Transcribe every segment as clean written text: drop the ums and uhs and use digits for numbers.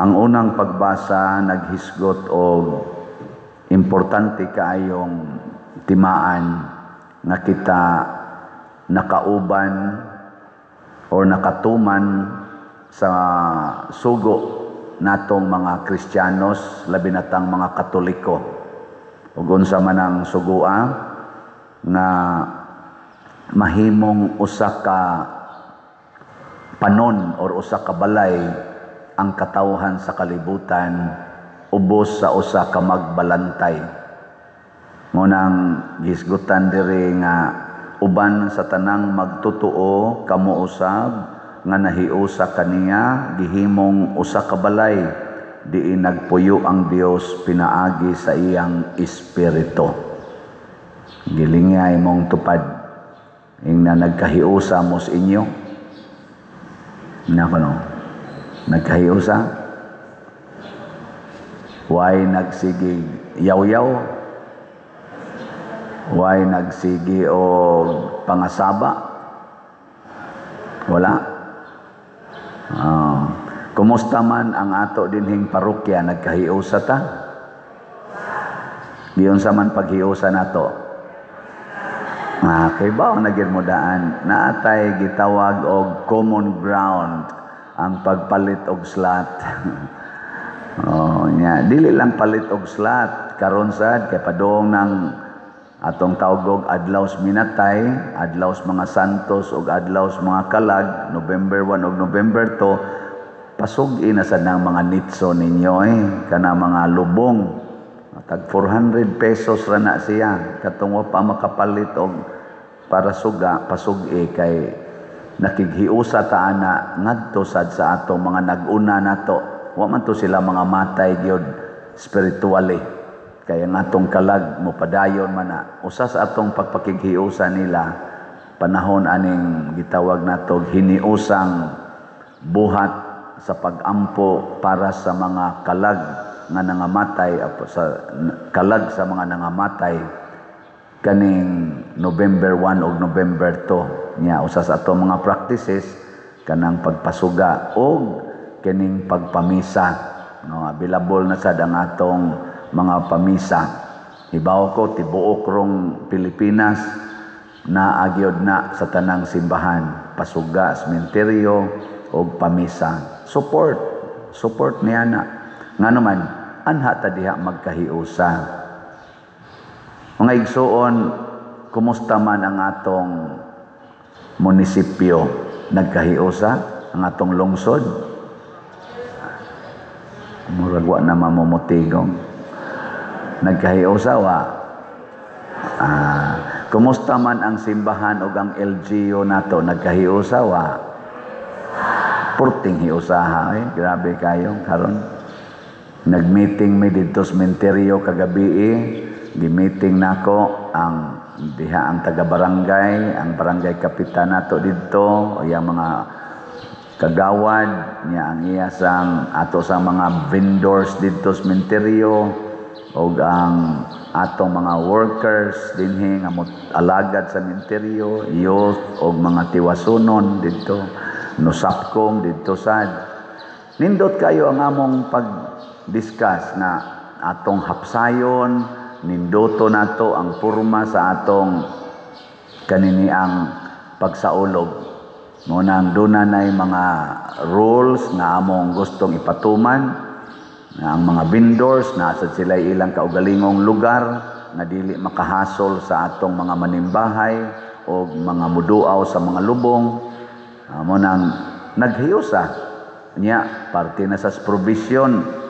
Ang unang pagbasa naghisgot og importante kaayong timaan nga kita nakauban o nakatuman sa sugo natong mga Kristiyanos, labi na tang mga Katoliko. Ug unsa man ang sugua nga mahimong usa ka panon or usa ka balay ang katawhan sa kalibutan ubos sa usa ka magbalantay. Ngunang gisgutan diri nga uban sa tanang magtutuo kamo usab nga nahiusa kaniya gihimong usa ka balay diin nagpuyo ang Dios pinaagi sa iyang espiritu. Gilingay mong tupad ingna nagkahiusa mo sa inyo. Nako no. Nagkahiusa. Way nagsigi yaw-yaw. Way nagsigi o pangasaba. Wala. Kumusta man ang ato dinhing parokya, nagkahiusa ta? Giyon sa man paghiusa nato. Kay ba ang nagirmudaan? Naatay gitawag og common ground ang pagpalit og slot. Dili lang palit og slot karon sad kay padung ng atong tawgog adlaws minatay, adlaws mga santos ug adlaws mga kalag, November 1 ug November 2, pasugi na sad ng mga nitso ninyo kana mga lubong. Tag 400 pesos ra na siya katong wa pa makapalit og para suga pasugi kay nakighiusa ta ana ngadto sad sa atong mga nag-una nato. Wa man to sila mga matay gyud spiritually. Kaya nga atong kalag mo padayon man na usa sa atong pagpakighiusa nila panahon aning gitawag nato hiniusang buhat sa pagampo para sa mga kalag nga nangamatay sa kalag sa mga nangamatay kaning November 1 ug November 2 nya usa sa atong mga practices kanang pagpasuga ug kining pagpamisa no available na sad ang atong mga pamisa. Ibaw ko tibuok rong Pilipinas na agyod na sa tanang simbahan pasuga sementeryo og pamisa. Support niya na nga naman anha ta diha magkahiusa. Mga igsuon, kumusta man ang atong munisipyo? Nagkahiusa ang atong lungsod? Murag wa na mamumutigong. Nagkahiusa wa? Kumusta man ang simbahan o ang LGU nato? Nagkahiusa wa? Purting hiusaha grabe kayo karon. Nag-meeting mi dito sa sementeryo kagabi gi-meeting nako ang diha ang taga-barangay, ang barangay kapitan nato dito, yang mga kagawad niya ang iyasang ato sa mga vendors dito sa sementeryo og ang atong mga workers dinhi nga alagad sa sementeryo, youth og mga tiwasunon dito, nusapkong dito sad. Nindot kayo ang among pag-discuss na atong hapsayon, nindoto nato ang purma sa atong kanini ang pagsaulog. Ngunang dunay mga rules na among gustong ipatuman na ang mga vendors nasa sila ilang kaugalingong lugar na dili makahasol sa atong mga manimbahay o mga muduaw sa mga lubong. Amo nang naghiusa niya parte na sa provision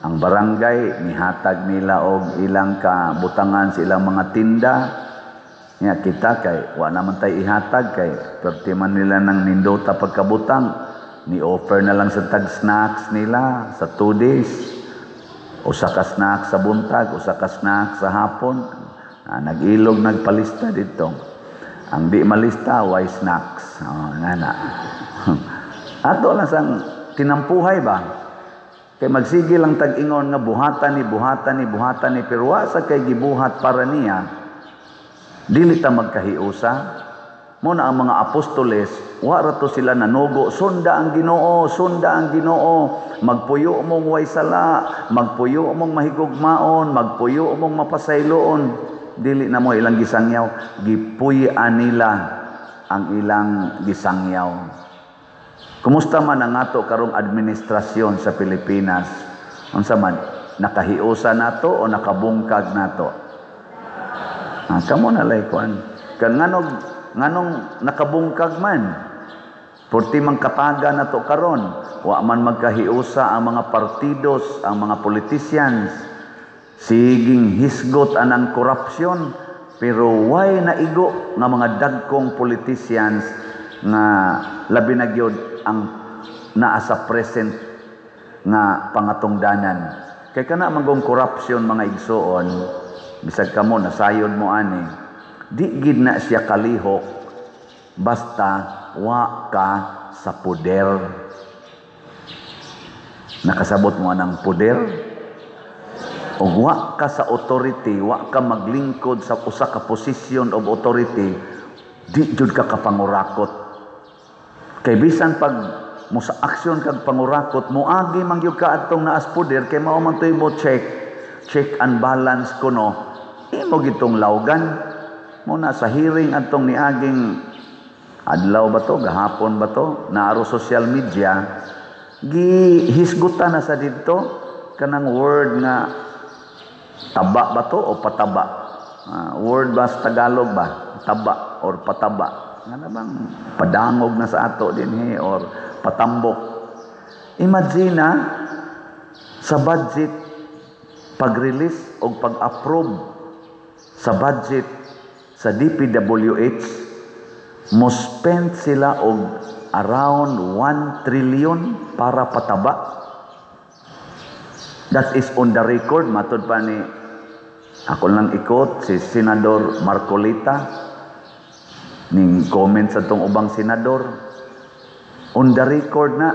ang barangay nihatag nila og ilang kabutangan sa ilang mga tinda. Nya kita kay wa naman tay ihatag kay perti man nila nang nindota pagkabutang ni offer na lang sa tag snacks nila sa 2 days. Usa ka snack sa buntag, usa ka snack sa hapon. Nag-ilog nagpalista dito. Ang di malista way snacks. Nana. Ato lang sang tinampuhay ba? Kay magsige lang tag-ingon nga buhatan ni pero wa sa kay gibuhat para niya. Dili ta magkahiusa. Muna ang mga apostoles wa ra to sila nanugo, sunda ang Ginoo, sunda ang Ginoo, magpuyo mong way sala, magpuyo mong mahigugmaon, magpuyo mong mapasayloon. Dili na mo ilang gisangyaw, gipuy-an nila ang ilang gisangyaw. Kumusta man ang ato karong administrasyon sa Pilipinas? Unsa man, nakahiusa nato o nakabungkag nato? Kamo na lay kuan. Kan nganong nakabungkag man? Purti man kataga na to karon, wa man magkahiusa ang mga partidos, ang mga politicians, siging hisgot anang korupsyon, pero way naigo nga mga dagkong politicians nga labi na gyud ang naa sa present nga pangatungdanan. Kay kana magong korupsyon mga igsoon, bisag kamo nasayod mo ani, di gid na siya kalihok basta wa ka sa poder. Nakasabot mo anang poder? O wa ka sa authority, wa ka maglingkod sa usa ka position of authority, di jud ka kapangurakot. Kay bisan pag mo sa aksyon kag pangurakot, moagi man gyud ka atong naas poder, kay mao man toy mo check and balance kuno. Imo gitong lawgan mo na sa hearing atong niaging adlaw ba to, gahapon ba to, naaro social media, gihisgutan na sa dito, kanang word nga, taba ba to o pataba? Word ba sa Tagalog ba? Taba or pataba? Nga bang padangog na sa ato din or patambok. Imagine na, sa budget, pag-release o pag-approve sa budget sa DPWH, mo spend sila og around 1 trillion para pataba. That is on the record. Matod pa ni ako lang ikot si Senador Marcolita ning comment sa tong ubang senador. On the record na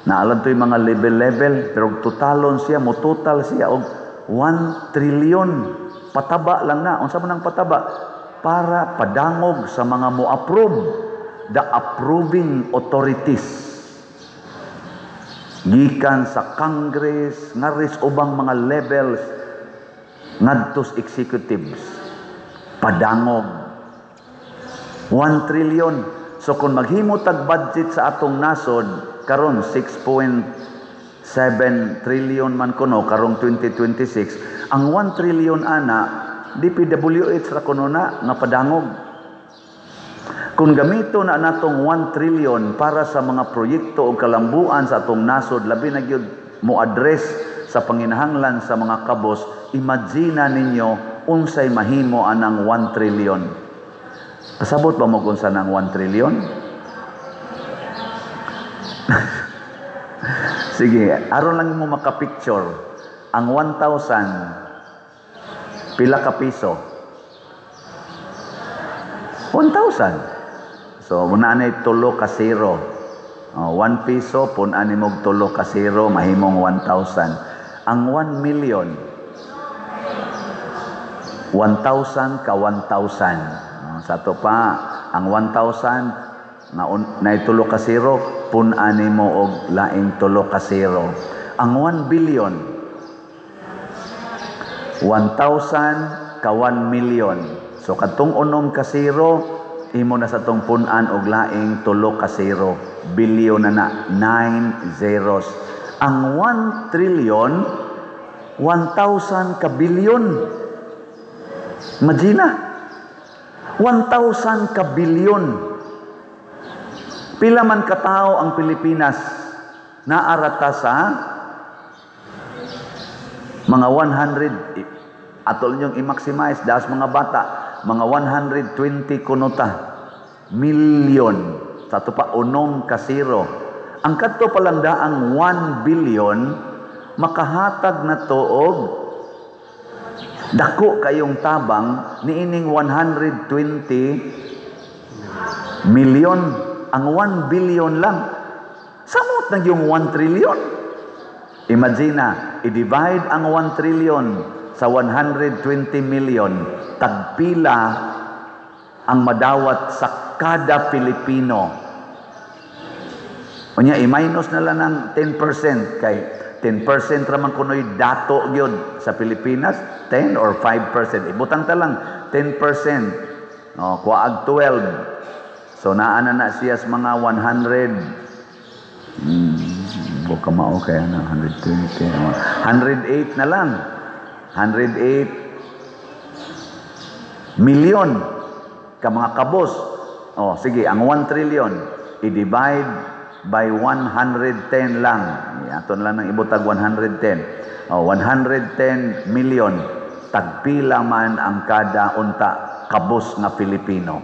naalam to yung mga level pero totalon siya, mo total siya og 1 trillion pataba lang na. Unsa man ang pataba? Para padangog sa mga mo-approve, the approving authorities. Gikan sa Congress, ngaris ubang mga levels, ngadtos executives. Padangog. 1 trillion. So kung maghimo tag budget sa atong nasod, karon 6.7 trillion man kuno, karong 2026, ang 1 trillion ana, DPWH ra kuno na nga padangog. Kung gamito na natong 1 trillion para sa mga proyekto o kalambuan sa atong nasod, labi na gyud mo address sa panginahanglan sa mga kabos, imagine ninyo unsay mahimo anang 1 trillion. Pasabot ba mo kung saan ang 1 trillion? Sige, aron lang mo makapicture. Ang 1,000 pila ka piso? 1,000. So, muna na 3 ka 0. 1 piso, punan mo 3 ka 0, mahimong 1,000. Ang 1 million, 1,000 ka 1,000. Sa to pa, ang 1,000, na 3 ka 0, punan mo og laing 3 ka 0. Ang 1 billion, 1,000 ka 1 million. So katong 6 ka 0, imo na sa tong punan og laing 3 ka 0. Billion na 9 zeros. Ang 1 trillion, 1,000 ka billion. Imagine 1,000 ka billion. Pila man ka tao ang Pilipinas? Naarata sa mga 100, atol ninyong i-maximize, das mga bata, mga 120 kunuta, million, sa ito pa, 6 ka 0. Ang kadto palanda ang 1 billion, makahatag na to og dako kayong tabang, niining 120 million. Ang 1 billion lang, samot na yung 1 trillion. Imagine na, i-divide ang 1 trillion sa 120 million, tagpila ang madawat sa kada Pilipino. Unya i-minus na lang ng 10% kay 10% raman kunoy dato gyud sa Pilipinas, 10 or 5%. Ibutang ta lang 10%. No, kuwaag 12. So naa na siya sa mga 100. Buka mao kay 120. 108 na lang. 108 million ka mga kabos. Oh, sige, ang 1 trillion i-divide by 110 lang. Aton lang nang ibutag 110. Oh, 110 million. Tagpila man ang kada unta kabos nga Pilipino.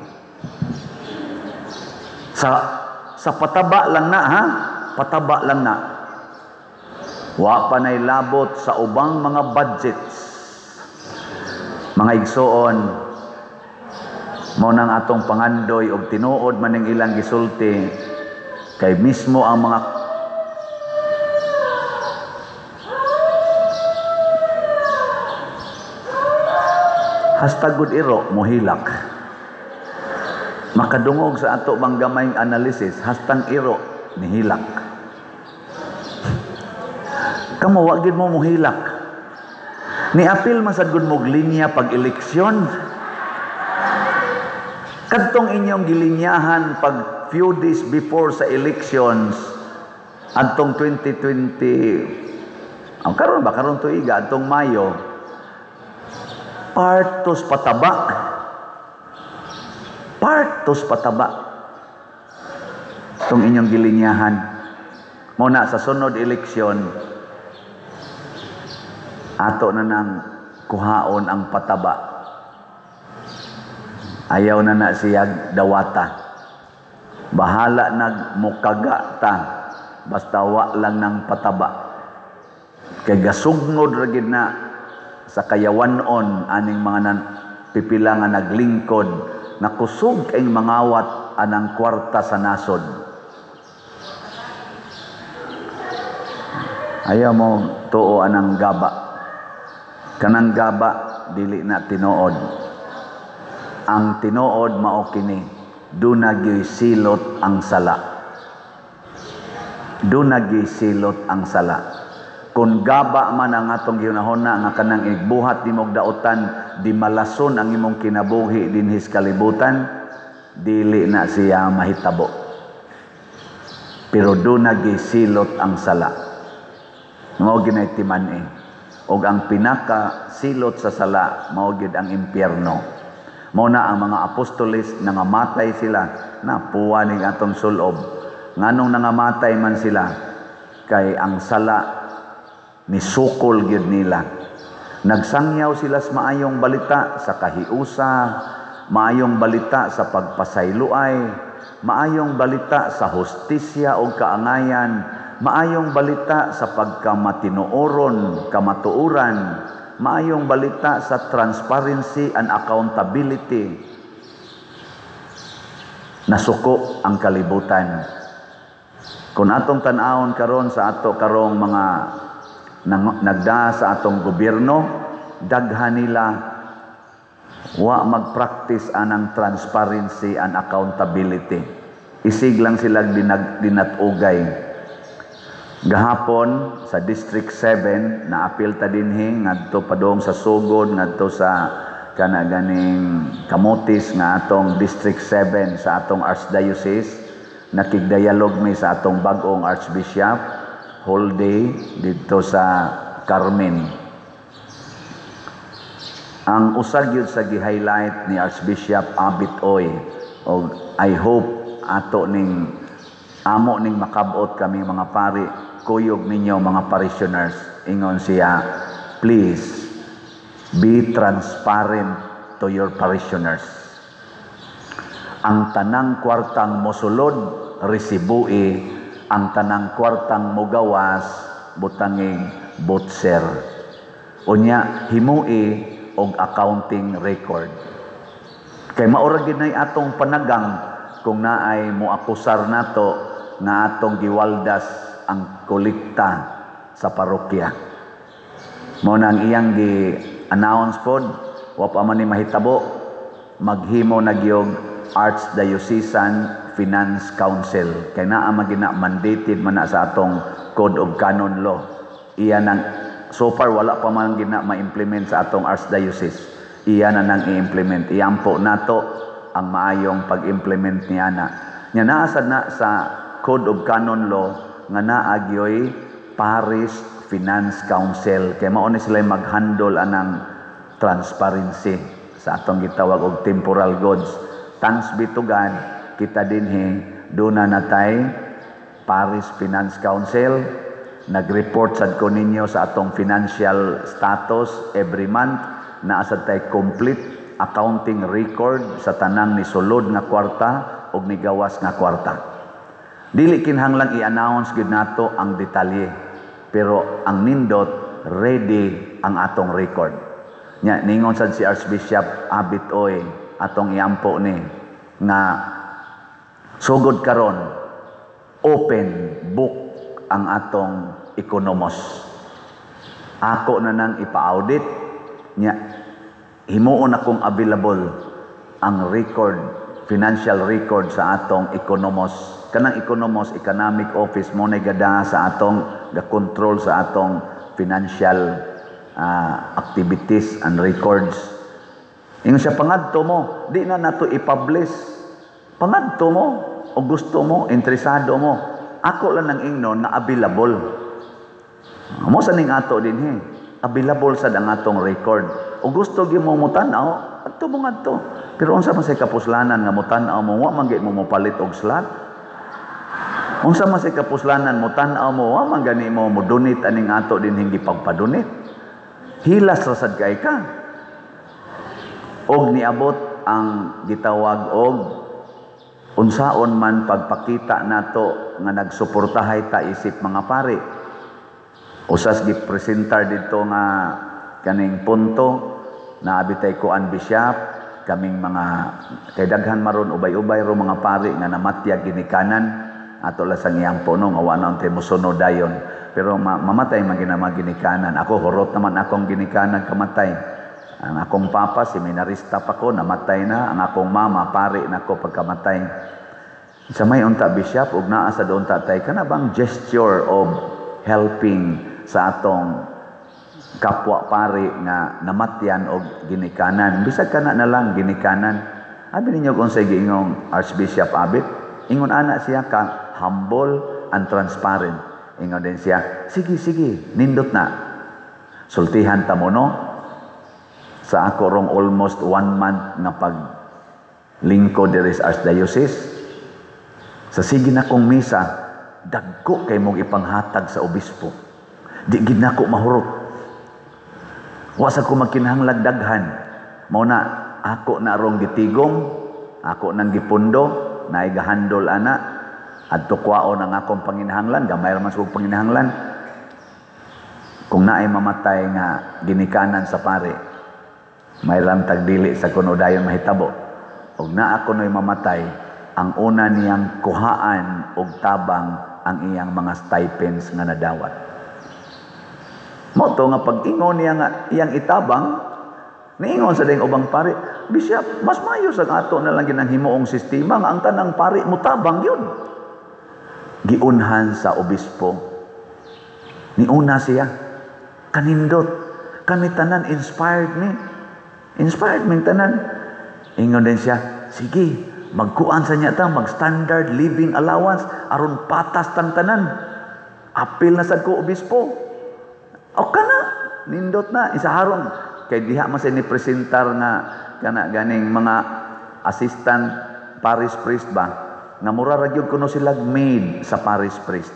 Sa pataba lang na, ha? Pataba lang na. Wa pa nay labot sa ubang mga budgets. Mga igsoon, mao nang atong pangandoy og tinuod man ning ilang gisulti kay mismo ang mga #good iro mohilak. Makadungog sa ato bang gamayng analysis, hastang iro nihilak. Kamo wa gid mo mohilak. Niapil man sad gud mo linya pag eleksyon. Kadtong inyong gilinyahan pag few days before sa elections adtong 2020 karon tuiga adtong Mayo, partos pataba tong inyong gilinyahan mo na sa sunod eleksyon ato na nang kuhaon ang pataba. Ayaw na siya dawata. Bahala nagmukaga ta basta wa lang ng pataba. Kay gasugnod ra gid na sa kayawanon aning mga pipila nga naglingkod na kusog kay mangawat anang kwarta sa nasod. Ayaw mo tuo anang gaba. Kanang gaba dili na tinuod. Ang tinuod mao kini, dunay silot ang sala. Dunay silot ang sala. Kung gaba man ang atong ginahuna nga kanang igbuhat nimog dautan, di malason ang imong kinabuhi dinhis kalibutan, dili na siya mahitabo. Pero dunay silot ang sala. Mao ginay timan og ang pinaka silot sa sala mao gid ang impyerno. Mao na ang mga apostoles nangamatay sila na puwa ning atong sulob. Nganong nangamatay man sila kay ang sala ni sukol gyud nila. Nagsangyaw sila sa maayong balita sa kahiusa, maayong balita sa pagpasayloay, maayong balita sa hustisya o kaangayan, maayong balita sa pagkamatinuoron, kamatuuran, maayong balita sa transparency and accountability. Nasuko ang kalibutan. Kung atong tan-awon karon sa ato karong mga nagda sa atong gobyerno, daghan nila wa mag-practice anang transparency and accountability. Isig lang sila dinatugay. Gahapon sa District 7 na apil ta dinhi ngadto padong sa Sugod ngadto sa kanaganing Kamutis nga atong District 7 sa atong Archdiocese, nakigdialog mi sa atong bag-ong Archbishop whole day dito sa Carmen. Ang usag yun sa gi-highlight ni Archbishop Abit Oy, o I hope ato ning amo ning makabot kami mga pari, kuyog ninyo mga parishioners, ingon siya, please be transparent to your parishioners. Ang tanang kwartang mosulod resibui, ang tanang kwartang mogawas butanging butser. Unya himui og accounting record. Kay maura gid nay atong panagang kung naay moakusar nato nga atong giwaldas ang kolekta sa parokya. Mao nang iyang gi-announce pod, wa pa man ni mahitabo, maghimo na gyud Archdiocesan Finance Council. Kaya naa magina mandated man na sa atong Code of Canon Law. Iya nang, so far wala pa man gina ma-implement sa atong Archdiocese. Iya na nang i-implement. Iyampo nato ang maayong pag-implement niya na. Nya naasad na sa Code of Canon Law nga naagyoy Parish Finance Council. Kaya mao ni sila mag-handle anang transparency sa atong gitawag og temporal goods. Thanks be to God, kita dinhi doon na natay Parish Finance Council. Nag-report sad ko ninyo sa atong financial status every month na asad tay complete accounting record sa tanang ni sulod nga kwarta ug ni gawas nga kwarta. Dili kinahanglan i-announce gid nato ang detalye, pero ang nindot ready ang atong record. Nya ningon sad si Archbishop Abit Oy atong iampo ni nga sugod karon open book ang atong ekonomos. Ako na nang ipa-audit nya himuon akong available ang record, financial record sa atong ekonomos. Kanang ekonomos, economic office mo na gada sa atong ga-control sa atong financial activities and records. Ingon siya, pangadto mo, di na nato i-publish. Pangadto mo, o gusto mo, interesado mo. Ako lang nang ingnon na available. Mo sa ning ato din he. Available sa ang atong record. O gusto gyud mo mutanaw, adto mo ngadto. Pero unsa man say kapuslanan nga mutanaw mo, wa man gyud mo mopalit og slot. Unsa man say kapuslanan mutanaw mo, wa man gani mo mo-donate aning ato din hindi pagpadonate. Hilas ra sad kay ka. Og niabot ang gitawag og unsaon man pagpakita nato nga nagsuportahay ta isip mga pari. Usas gipresentar dito nga kaning punto na abitay ko an bishop kaming mga kay daghan maron ubay-ubay ro mga pari nga namatya ginikanan ato lasang iyampo no nga wa na unta mosunod dayon, pero mamatay man ginikanan. Ako horot naman akong ginikanan kamatay. Ang akong papa seminarista pa ko namatay na, ang akong mama pari nako pagkamatay. Sa may unta bishop ug naa sa doon tatay kana bang gesture of helping sa atong kapwa pari nga namatyan og ginikanan. Bisag kana na lang ginikanan. Abi ninyo kung sa giingong Archbishop Abit, ingon ana siya ka humble and transparent. Ingon din siya, sige, nindot na. Sultihan ta mo no? Sa ako rong almost 1 month na paglingkod diri sa Archdiocese, sa sige na kong misa, dagko kay mong ipanghatag sa obispo. Di gid nako mahurot. Wa sa ko magkinahanglan daghan. Mao na ako na rong gitigom, ako nang gipundo, na igahandol ana adto kwaon ang akong panginahanglan, gamay ra man sa panginahanglan. Kung naay mamatay nga ginikanan sa pare, may rantag dili sa kuno dayon mahitabo. Og na ako noy mamatay, ang una niyang kuhaan og tabang ang iyang mga stipends nga nadawat. Mo to nga pag-ingon niya nga iyang itabang, niingon sa ding ubang pari, Bishop, mas mayo sa ato na lang ginang himuong sistema nga ang tanang pari mutabang yun. Giunhan sa obispo. Niuna siya. Kanindot. Kani tanan inspired me. Inspired me tanan. Ingon din siya, sige, magkuan sa niya ta, mag-standard living allowance, aron patas tang tanan. Apil na sad ko obispo. O kana, nindot na, isaharon. Kay diha man sa ni presentar nga, kana ganing mga assistant parish priest ba, nga mura ra gyud kuno sila maid sa parish priest.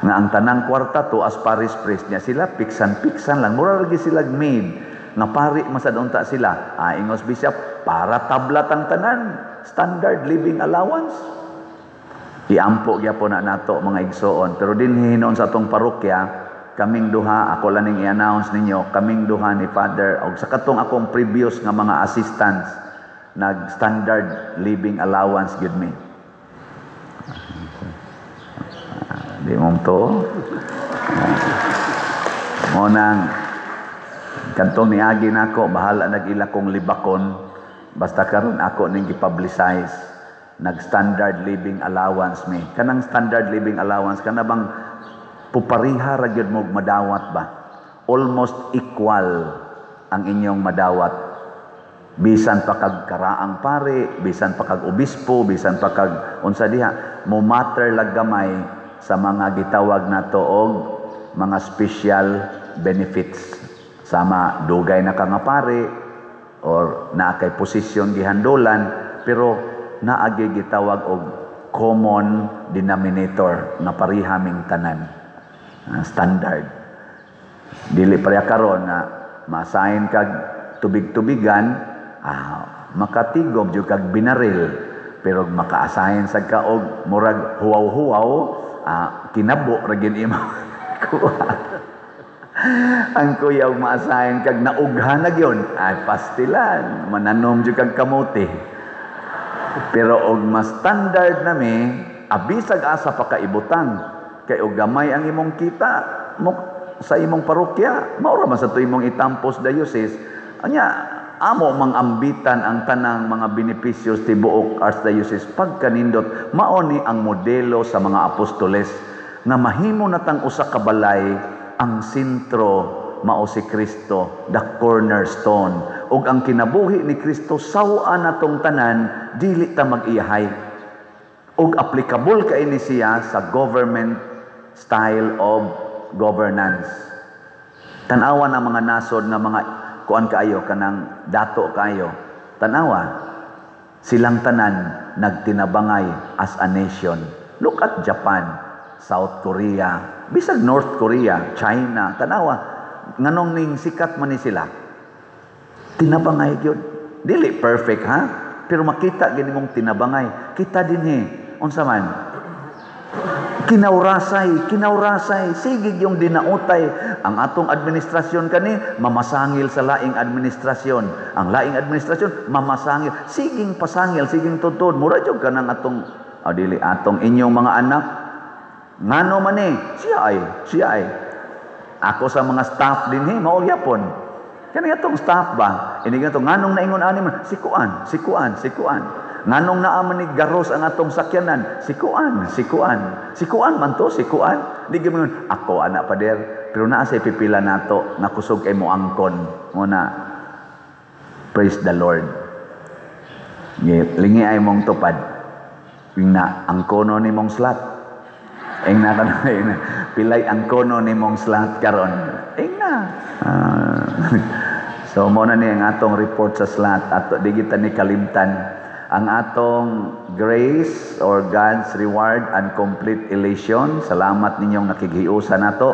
Nga ang tanang kwarta to as parish priest niya sila, piksan lang. Mura ra gyud sila maid. Nga pari masad unta sila. Ingos bishop, para tablat ang tanan. Standard living allowance. Iampo gyapon na nato mga igsoon. Pero din hinon sa atong parokya, kaming duha, ako lang ning i-announce ninyo, kaming duha ni Father, o sa katong akong previous nga mga assistants, nag-standard living allowance gid me. Di mong to. Mo nang kantong niagi nako, bahala nag-ila kong libakon, Basta karon ako ning gi-publicize, nag-standard living allowance mi. Kanang standard living allowance kana bang pupariha ra gyud mo madawat ba? Almost equal ang inyong madawat. Bisan pa kag karaang pare, bisan pa kag obispo, bisan pa kag unsa diha, mo matter lag gamay sa mga gitawag nato og mga special benefits. Sama dugay na ka nga pare or naa kay posisyon gihandolan, pero naagi gitawag og common denominator nga parihaming tanan. Standard. Dili pareha karon na ma-assign kag tubig-tubigan, makatigom jud kag binaril, pero maka-assign sad ka og murag huwaw-huwaw, kinabo ra gyud imo. Ang kuya og ma-assign kag naughan na gyud, ay pastilan, mananom jud kag kamote. Pero og mas standard nami, abisag asa pa ka ibutang, kay og gamay ang imong kita mo sa imong parokya, mao ra man sa imong itampos diocese. Anya amo mangambitan ang tanang mga benepisyos tibuok archdiocese pagkanindot. Mao ni ang modelo sa mga apostoles nga mahimo natang usa ka balay, ang sentro mao si Kristo, the cornerstone, ug ang kinabuhi ni Kristo sawa natong tanan, dili ta mag-iyahay. Ug applicable kay ni siya sa government style of governance. Tanawa na mga nasod nga mga kuan kaayo, kanang dato kaayo, tanawa silang tanan nagtinabangay as a nation. Look at Japan, South Korea, bisag North Korea, China, tanawa nganong ning sikat man ni sila, tinabangay gyud. Dili perfect ha, pero makita gini mong tinabangay. Kita dinhi unsa man kinaurasay, sigig yung dinautay. Ang atong administrasyon kani, mamasangil sa laing administrasyon. Ang laing administrasyon, mamasangil. Siging pasangil, siging tutod. Mura jud ka ng atong, dili, atong inyong mga anak. Ngano man siya ay. Ako sa mga staff din, mao yapon. Kani atong staff ba? Ini ganito, nganong naingon ani man, sikuan. Nganong naaman ni garos ang atong sakyanan? Sikuan man to, sikuan. Di gyud ako anak pader, pero naa say pipila nato nakusog kay mo angkon. Muna praise the Lord. Lingi ay mong tupad. Ing na angkono ni mong slot. Ing na kanay pilay angkono ni mong slot karon. Ing na. So mo na ni ang atong report sa slot ato di kita ni kalimtan. Ang atong grace or God's reward and complete elation, salamat ninyong nakighiusa nato.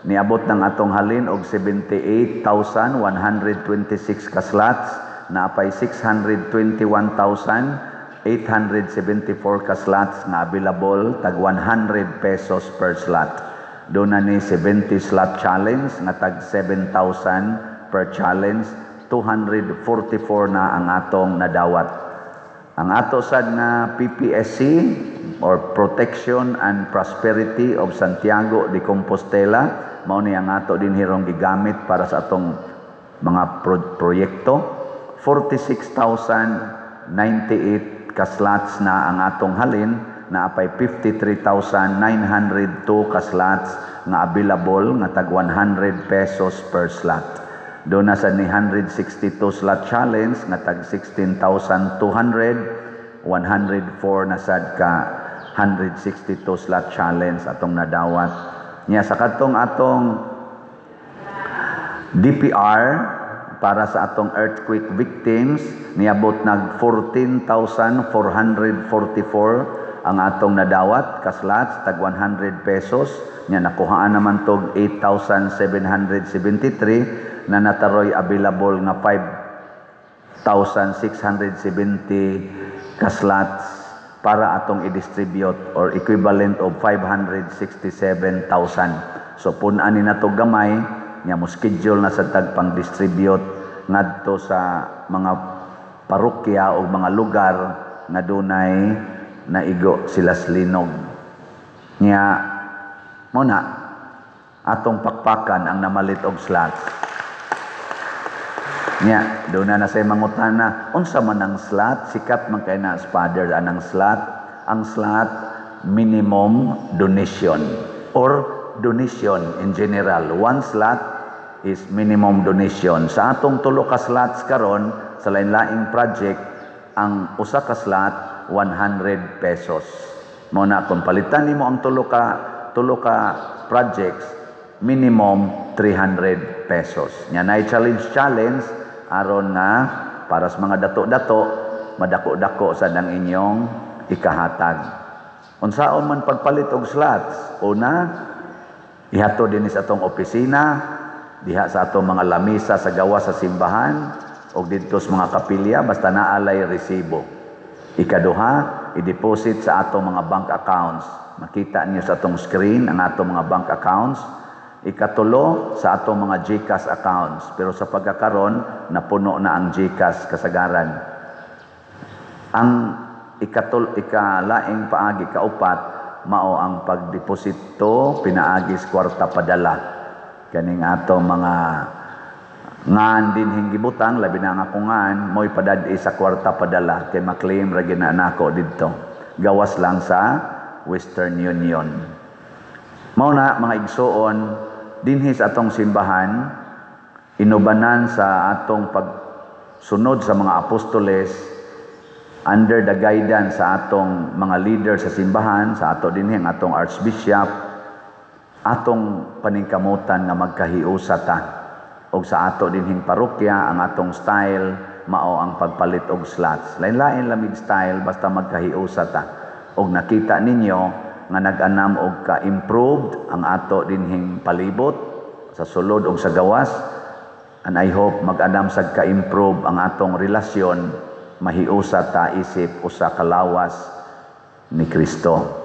Niabot ng atong halin og 78,126 ka slots, naapay 621,874 ka slots nga available, tag 100 pesos per slot. Doon na ni 70 slot challenge nga tag 7,000 per challenge, 244 na ang atong nadawat. Ang ato sad nga PPSC or Protection and Prosperity of Santiago de Compostela, mao ni ang ato din hirong gigamit para sa atong mga proyekto. 46,098 ka slots na ang atong halin, naapay 53,902 ka slots nga available nga tag 100 pesos per slot. Doon na sa ni 162 slot challenge nga tag 16,200, 104 na sad ka 162 slot challenge atong nadawat. Nya sa katong atong DPR para sa atong earthquake victims, niabot nag 14,444 ang atong nadawat ka slots tag 100 pesos. Nya nakuhaan naman tog 8,773 na nataroy available nga 5,670 ka slots para atong i-distribute or equivalent of 567,000. So punan ni nato gamay nya mo schedule na sa tagpang distribute ngadto sa mga parokya o mga lugar nga dunay naigo sila linog. Nya mo na atong pakpakan ang namalit og slots. Nya, doon na say mangutana, unsa man ang slot? Sikat man kay na father anang slot. Ang slot, minimum donation or donation in general. One slot is minimum donation. Sa atong tulo ka slots karon sa lain-laing project, ang usa ka slot 100 pesos. Mo na kung palitan nimo ang tulo ka projects, minimum 300 pesos. Nya na challenge aron na para sa mga dato-dato madako-dako sa dang inyong ikahatag. Unsaon man pagpalit og slots? Una, ihato din sa atong opisina, diha sa atong mga lamisa sa gawa sa simbahan og didto sa mga kapilya basta naalay resibo. Ikaduha, i-deposit sa atong mga bank accounts. Makita niyo sa atong screen ang atong mga bank accounts. Ikatulo, sa atong mga GCash accounts. Pero sa pagkakaron, napuno na ang GCash kasagaran. Ang ikalaing paagi kaupat, mao ang pagdeposito pinaagi sa kwarta padala. Kaning atong mga ngan din hinggibutang, labi na nga kungan, mo'y padadi sa kwarta padala. Kay maklaim ra gina nako didto. Gawas lang sa Western Union. Mao na mga igsoon, dinhi sa atong simbahan, inubanan sa atong pagsunod sa mga apostoles, under the guidance sa atong mga leader sa simbahan, sa ato dinhi ang atong archbishop, atong paningkamutan nga magkahiusa ta. Og sa ato dinhing parokya, ang atong style, mao ang pagpalit og slots. Lain-lain lamig style, basta magkahiusa ta. Og nakita ninyo, nga nag-anam og ka-improved ang ato dinhing palibot sa sulod og sa gawas, and I hope mag-anam sa ka-improve ang atong relasyon, mahiusa ta isip usa ka lawas ni Kristo.